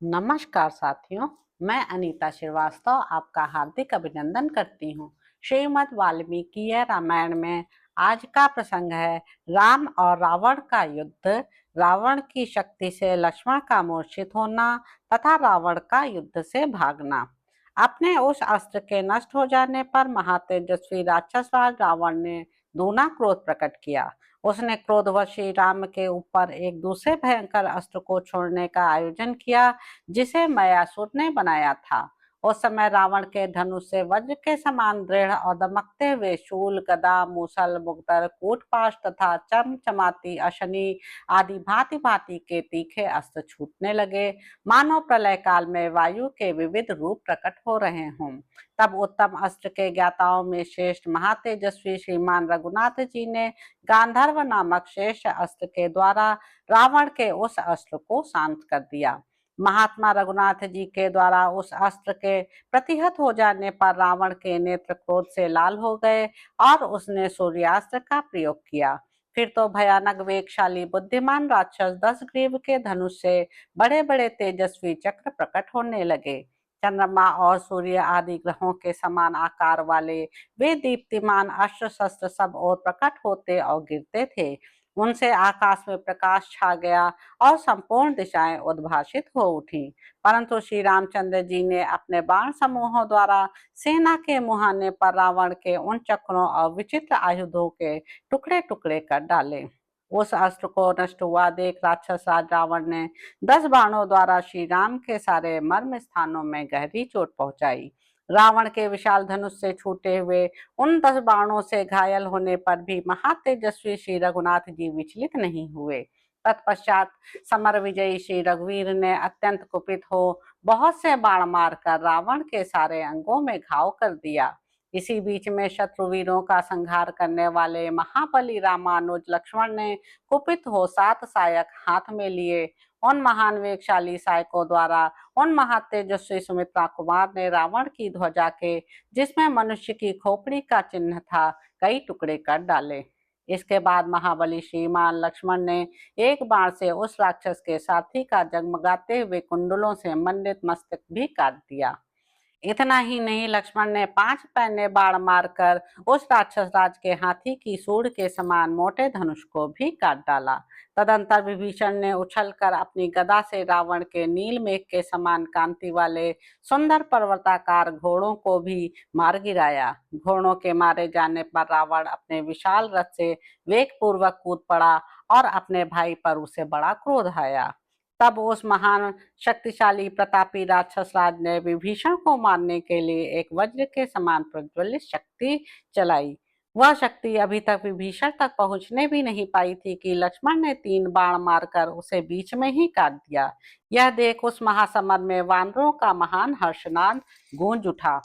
नमस्कार साथियों, मैं अनीता श्रीवास्तव आपका हार्दिक अभिनंदन करती हूँ। श्रीमद् वाल्मीकि रामायण में आज का प्रसंग है राम और रावण का युद्ध, रावण की शक्ति से लक्ष्मण का मूर्छित होना तथा रावण का युद्ध से भागना। अपने उस अस्त्र के नष्ट हो जाने पर महातेजस्वी राक्षस राज रावण ने दूना क्रोध प्रकट किया। उसने क्रोधवश श्री राम के ऊपर एक दूसरे भयंकर अस्त्र को छोड़ने का आयोजन किया जिसे मयासुर ने बनाया था। उस समय रावण के धनुष से वज्र के समान दृढ़ और दमकते हुए शूल, गदा, मूसल, मुगदर, कूटपाश तथा चमचमाती अशनी आदि भांति भांति के तीखे अस्त्र छूटने लगे, मानो प्रलय काल में वायु के विविध रूप प्रकट हो रहे हों। तब उत्तम अस्त्र के ज्ञाताओं में श्रेष्ठ महातेजस्वी श्रीमान रघुनाथ जी ने गांधर्व नामक श्रेष्ठ अस्त्र के द्वारा रावण के उस अस्त्र को शांत कर दिया। महात्मा रघुनाथ जी के द्वारा उस अस्त्र के प्रतिहत हो जाने पर रावण के नेत्र क्रोध से लाल हो गए और उसने सूर्यास्त्र का प्रयोग किया। फिर तो भयानक वेगशाली बुद्धिमान राक्षस 10 ग्रीव के धनुष से बड़े बड़े तेजस्वी चक्र प्रकट होने लगे। चंद्रमा और सूर्य आदि ग्रहों के समान आकार वाले वे दीप्तिमान अस्त्र शस्त्र सब ओर प्रकट होते और गिरते थे। उनसे आकाश में प्रकाश छा गया और संपूर्ण दिशाएं उद्भासित हो उठी। परंतु श्री रामचंद्र जी ने अपने बाण समूहों द्वारा सेना के मुहाने पर रावण के उन चक्रों और विचित्र आयुधों के टुकड़े टुकड़े कर डाले। उस अस्त्र को नष्ट हुआ देख राक्षस राज रावण ने 10 बाणों द्वारा श्री राम के सारे मर्म स्थानों में गहरी चोट पहुंचाई। रावण के विशाल धनुष से छूटे हुए उन 10 बाणों से घायल होने पर भी महातेजस्वी श्री रघुनाथ जी विचलित नहीं हुए। तत्पश्चात समर विजयी श्री रघुवीर ने अत्यंत कुपित हो बहुत से बाण मारकर रावण के सारे अंगों में घाव कर दिया। इसी बीच में शत्रुवीरों का संहार करने वाले महाबली रामानुज लक्ष्मण ने कुपित हो 7 सहायक हाथ में लिए उन महान वेगशाली सहायकों द्वारा उन महातेजस्वी सुमित्रा कुमार ने रावण की ध्वजा के, जिसमें मनुष्य की खोपड़ी का चिन्ह था, कई टुकड़े कर डाले। इसके बाद महाबली श्रीमान लक्ष्मण ने एक बाण से उस राक्षस के साथी का जगमगाते हुए कुंडलों से मंडित मस्तक भी काट दिया। इतना ही नहीं, लक्ष्मण ने 5 पैने बाण मारकर उस राक्षस राज के हाथी की सूंड के समान मोटे धनुष को भी काट डाला। तदंतर विभीषण ने उछलकर अपनी गदा से रावण के नील मेघ के समान कांति वाले सुंदर पर्वताकार घोड़ों को भी मार गिराया। घोड़ों के मारे जाने पर रावण अपने विशाल रथ से वेगपूर्वक कूद पड़ा और अपने भाई पर उसे बड़ा क्रोध आया। तब उस महान शक्तिशाली प्रतापी राक्षस राज ने विभीषण को मारने के लिए एक वज्र के समान प्रज्वलित शक्ति चलाई। वह शक्ति अभी तक विभीषण तक पहुंचने भी नहीं पाई थी कि लक्ष्मण ने 3 बाण मारकर उसे बीच में ही काट दिया। यह देख उस महासमर में वानरों का महान हर्षनाद गूंज उठा।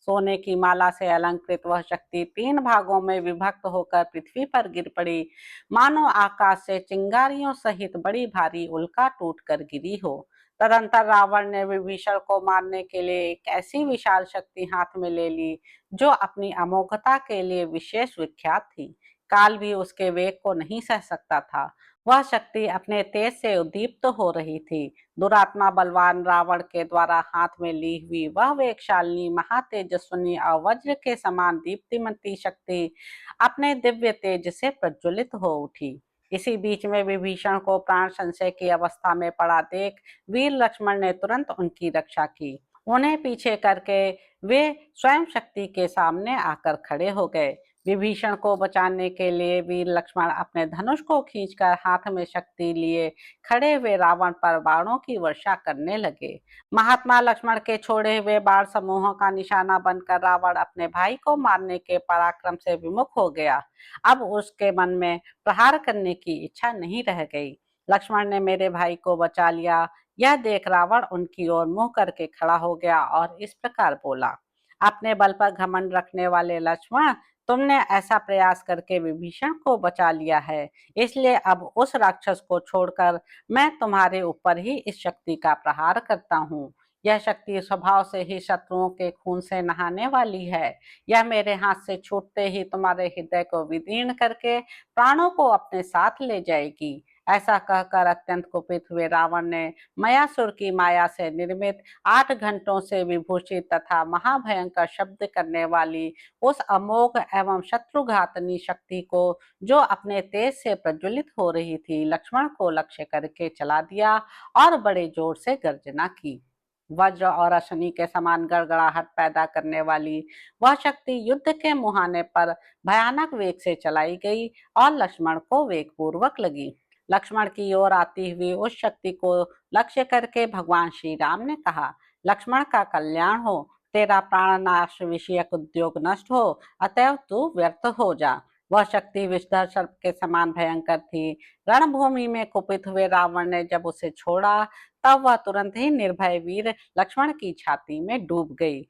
सोने की माला से अलंकृत वह शक्ति 3 भागों में विभक्त होकर पृथ्वी पर गिर पड़ी, मानो आकाश से चिंगारियों सहित बड़ी भारी उल्का टूटकर गिरी हो। तदंतर रावण ने विभीषण को मारने के लिए एक ऐसी विशाल शक्ति हाथ में ले ली जो अपनी अमोघता के लिए विशेष विख्यात थी। काल भी उसके वेग को नहीं सह सकता था। वह शक्ति अपने तेज से उद्दीप्त हो रही थी। दुरात्मा बलवान रावण के द्वारा हाथ में ली हुई वह वेगशालिनी महातेजस्विनी और वज्र के समान दीप्तिमती शक्ति अपने दिव्य तेज से प्रज्वलित हो उठी। इसी बीच में विभीषण को प्राण संशय की अवस्था में पड़ा देख वीर लक्ष्मण ने तुरंत उनकी रक्षा की। उन्हें पीछे करके वे स्वयं शक्ति के सामने आकर खड़े हो गए। विभीषण को बचाने के लिए वीर लक्ष्मण अपने धनुष को खींचकर हाथ में शक्ति लिए खड़े हुए रावण पर बाणों की वर्षा करने लगे। महात्मा लक्ष्मण के छोड़े हुए बाण समूहों का निशाना बनकर रावण अपने भाई को मारने के पराक्रम से विमुख हो गया। अब उसके मन में प्रहार करने की इच्छा नहीं रह गई। लक्ष्मण ने मेरे भाई को बचा लिया, यह देख रावण उनकी ओर मुंह करके खड़ा हो गया और इस प्रकार बोला, अपने बल पर घमंड रखने वाले लक्ष्मण, तुमने ऐसा प्रयास करके विभीषण को बचा लिया है, इसलिए अब उस राक्षस को छोड़कर मैं तुम्हारे ऊपर ही इस शक्ति का प्रहार करता हूँ। यह शक्ति स्वभाव से ही शत्रुओं के खून से नहाने वाली है। यह मेरे हाथ से छूटते ही तुम्हारे हृदय को विदीर्ण करके प्राणों को अपने साथ ले जाएगी। ऐसा कहकर अत्यंत कुपित हुए रावण ने मयासुर की माया से निर्मित 8 घंटों से विभूषित तथा महाभयंकर शब्द करने वाली उस अमोघ एवं शत्रुघातनी शक्ति को, जो अपने तेज से प्रज्वलित हो रही थी, लक्ष्मण को लक्ष्य करके चला दिया और बड़े जोर से गर्जना की। वज्र और अश्नि के समान गड़गड़ाहट पैदा करने वाली वह शक्ति युद्ध के मुहाने पर भयानक वेग से चलाई गई और लक्ष्मण को वेगपूर्वक लगी। लक्ष्मण की ओर आती हुई उस शक्ति को लक्ष्य करके भगवान श्री राम ने कहा, लक्ष्मण का कल्याण हो, तेरा प्राणनाश विषयक उद्योग नष्ट हो, अतएव तू व्यर्थ हो जा। वह शक्ति विषधर सर्प के समान भयंकर थी। रणभूमि में कुपित हुए रावण ने जब उसे छोड़ा, तब वह तुरंत ही निर्भय वीर लक्ष्मण की छाती में डूब गई।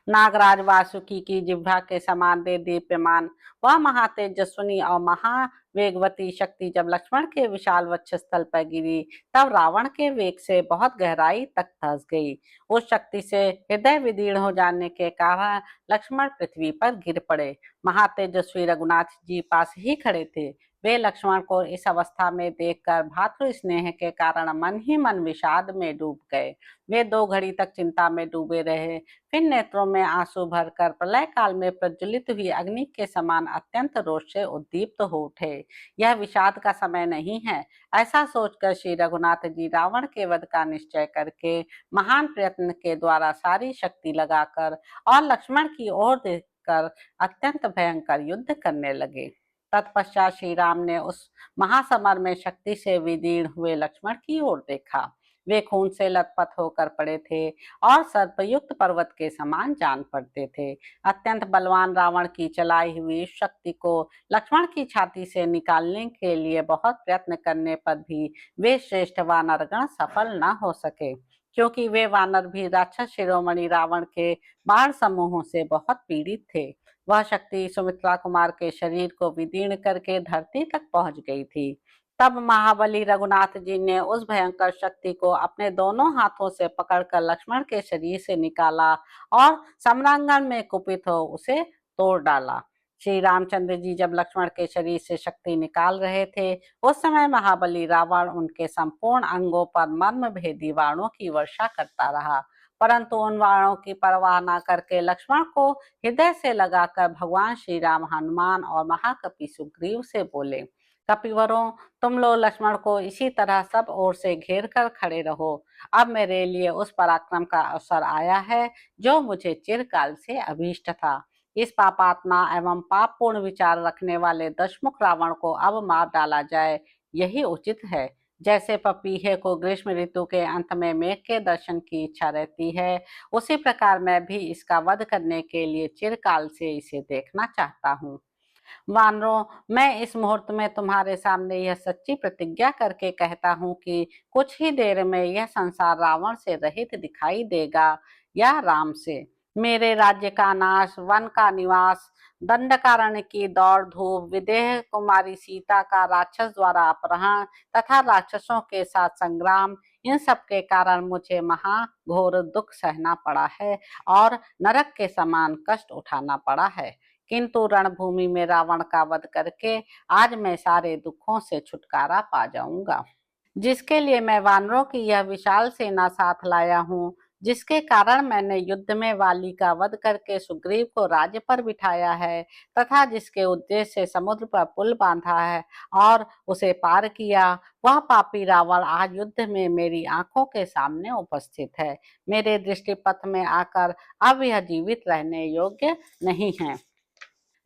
नागराज वासुकी की जिह्वा के समान दे दीप्यमान वह महातेजस्विनी और महावेगवती शक्ति जब लक्ष्मण के विशाल वक्षस्थल पर गिरी, तब रावण के वेग से बहुत गहराई तक धंस गई। उस शक्ति से हृदय विदीर्ण हो जाने के कारण लक्ष्मण पृथ्वी पर गिर पड़े। महातेजस्वी रघुनाथ जी पास ही खड़े थे। वे लक्ष्मण को इस अवस्था में देखकर भातृ स्नेह के कारण मन ही मन विषाद में डूब गए। वे 2 घड़ी तक चिंता में डूबे रहे, फिर नेत्रों में आंसू भरकर प्रलय काल में प्रज्वलित हुई अग्नि के समान अत्यंत रोष से उद्दीप्त हो उठे। यह विषाद का समय नहीं है, ऐसा सोचकर श्री रघुनाथ जी रावण के वध का निश्चय करके महान प्रयत्न के द्वारा सारी शक्ति लगाकर और लक्ष्मण की ओर देखकर अत्यंत भयंकर युद्ध करने लगे। तत्पश्चात श्री राम ने उस महासमर में शक्ति से विदीर्ण हुए लक्ष्मण की ओर देखा। वे खून से लथपथ होकर पड़े थे और सर्पयुक्त पर्वत के समान जान पड़ते थे। अत्यंत बलवान रावण की चलाई हुई शक्ति को लक्ष्मण की छाती से निकालने के लिए बहुत प्रयत्न करने पर भी वे श्रेष्ठ वानरगण सफल न हो सके, क्योंकि वे वानर भी राक्षस शिरोमणि रावण के बाण समूहों से बहुत पीड़ित थे। वह शक्ति सुमित्रा कुमार के शरीर को विदीर्ण करके धरती तक पहुंच गई थी। तब महाबली रघुनाथ जी ने उस भयंकर शक्ति को अपने दोनों हाथों से पकड़कर लक्ष्मण के शरीर से निकाला और सम्रांगण में कुपित हो उसे तोड़ डाला। श्री रामचंद्र जी जब लक्ष्मण के शरीर से शक्ति निकाल रहे थे, उस समय महाबली रावण उनके संपूर्ण अंगों पर मर्म भेदी बाणों की वर्षा करता रहा, परंतु उन बाणों की परवाह न करके लक्ष्मण को हृदय से लगाकर भगवान श्री राम हनुमान और महाकपि सुग्रीव से बोले, कपिवरों, तुम लोग लक्ष्मण को इसी तरह सब ओर से घेर कर खड़े रहो। अब मेरे लिए उस पराक्रम का अवसर आया है जो मुझे चिरकाल से अभीष्ट था। इस पापात्मा एवं पापपूर्ण विचार रखने वाले दशमुख रावण को अब मार डाला जाए, यही उचित है। जैसे पपीहे को ग्रीष्म ऋतु के अंत में मेघ के दर्शन की इच्छा रहती है, उसी प्रकार मैं भी इसका वध करने के लिए चिरकाल से इसे देखना चाहता हूँ। वानरों, मैं इस मुहूर्त में तुम्हारे सामने यह सच्ची प्रतिज्ञा करके कहता हूँ कि कुछ ही देर में यह संसार रावण से रहित दिखाई देगा या राम से। मेरे राज्य का नाश, वन का निवास, दंडकारण्य की दौड़ धूप, विदेह कुमारी सीता का राक्षस द्वारा अपहरण तथा राक्षसों के साथ संग्राम, इन सब के कारण मुझे महाघोर दुख सहना पड़ा है और नरक के समान कष्ट उठाना पड़ा है। किंतु रणभूमि में रावण का वध करके आज मैं सारे दुखों से छुटकारा पा जाऊंगा, जिसके लिए मैं वानरों की यह विशाल सेना साथ लाया हूँ, जिसके कारण मैंने युद्ध में वाली का वध करके सुग्रीव को राज्य पर बिठाया है तथा जिसके उद्देश्य से समुद्र पर पुल बांधा है और उसे पार किया, वह पापी रावण आज युद्ध में मेरी आंखों के सामने उपस्थित है। मेरे दृष्टिपथ में आकर अब यह जीवित रहने योग्य नहीं है।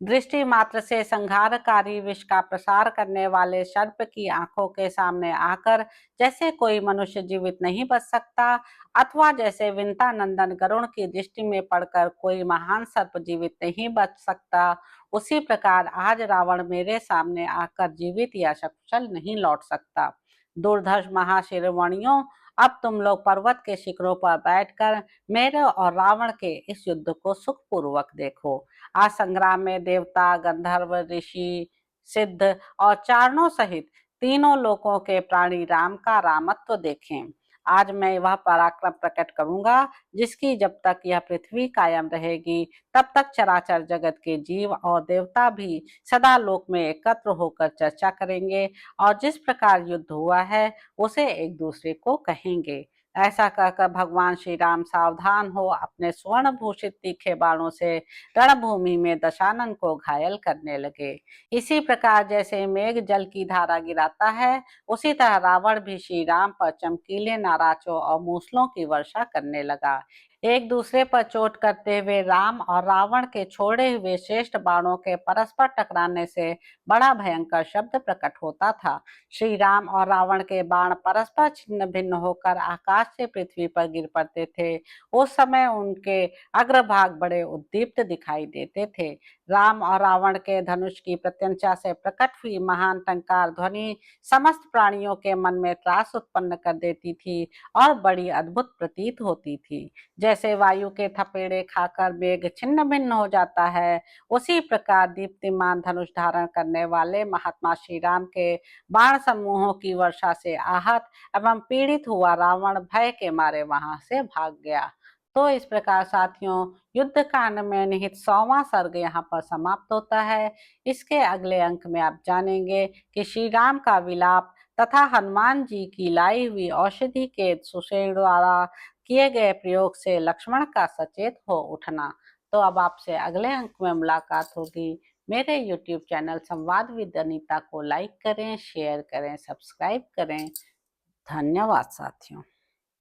दृष्टि मात्र से संहारकारी विष का प्रसार करने वाले सर्प की आंखों के सामने आकर जैसे कोई मनुष्य जीवित नहीं बच सकता, अथवा जैसे विंता नंदन गरुण की दृष्टि में पड़कर कोई महान सर्प जीवित नहीं बच सकता, उसी प्रकार आज रावण मेरे सामने आकर जीवित या सकुशल नहीं लौट सकता। दुर्धर्ष महाशिरोमणियों, अब तुम लोग पर्वत के शिखरों पर बैठकर मेरे और रावण के इस युद्ध को सुखपूर्वक देखो। आज संग्राम में देवता, गंधर्व, ऋषि, सिद्ध और चारणों सहित तीनों लोकों के प्राणी राम का रामत्व देखें। आज मैं वह पराक्रम प्रकट करूंगा जिसकी जब तक यह पृथ्वी कायम रहेगी तब तक चराचर जगत के जीव और देवता भी सदा लोक में एकत्र होकर चर्चा करेंगे और जिस प्रकार युद्ध हुआ है उसे एक दूसरे को कहेंगे। ऐसा कहकर भगवान श्री राम सावधान हो अपने स्वर्ण भूषित तीखे बाणों से रणभूमि में दशानन को घायल करने लगे। इसी प्रकार जैसे मेघ जल की धारा गिराता है, उसी तरह रावण भी श्री राम पर चमकीले नाराजों और मूसलों की वर्षा करने लगा। एक दूसरे पर चोट करते हुए राम और रावण के छोड़े हुए श्रेष्ठ बाणों के परस्पर टकराने से बड़ा भयंकर शब्द प्रकट होता था। श्री राम और रावण के बाण परस्पर छिन्न भिन्न होकर आकाश से पृथ्वी पर गिर पड़ते थे। उस समय उनके अग्रभाग बड़े उद्दीप्त दिखाई देते थे। राम और रावण के धनुष की प्रत्यंचा से प्रकट हुई महान टंकार ध्वनि समस्त प्राणियों के मन में त्रास उत्पन्न कर देती थी और बड़ी अद्भुत प्रतीत होती थी। जैसे वायु के थपेड़े खाकर मेघ छिन्न भिन्न हो जाता है, उसी प्रकार दीप्तिमान धनुष धारण करने वाले महात्मा श्री राम के बाण समूहों की वर्षा से आहत एवं पीड़ित हुआ रावण भय के मारे वहां से भाग गया। तो इस प्रकार साथियों, युद्ध कांड में निहित 100वां सर्ग यहाँ पर समाप्त होता है। इसके अगले अंक में आप जानेंगे कि श्री राम का विलाप तथा हनुमान जी की लाई हुई औषधि के सुषेण द्वारा किए गए प्रयोग से लक्ष्मण का सचेत हो उठना। तो अब आपसे अगले अंक में मुलाकात होगी। मेरे YouTube चैनल संवाद विद अनीता को लाइक करें, शेयर करें, सब्सक्राइब करें। धन्यवाद साथियों।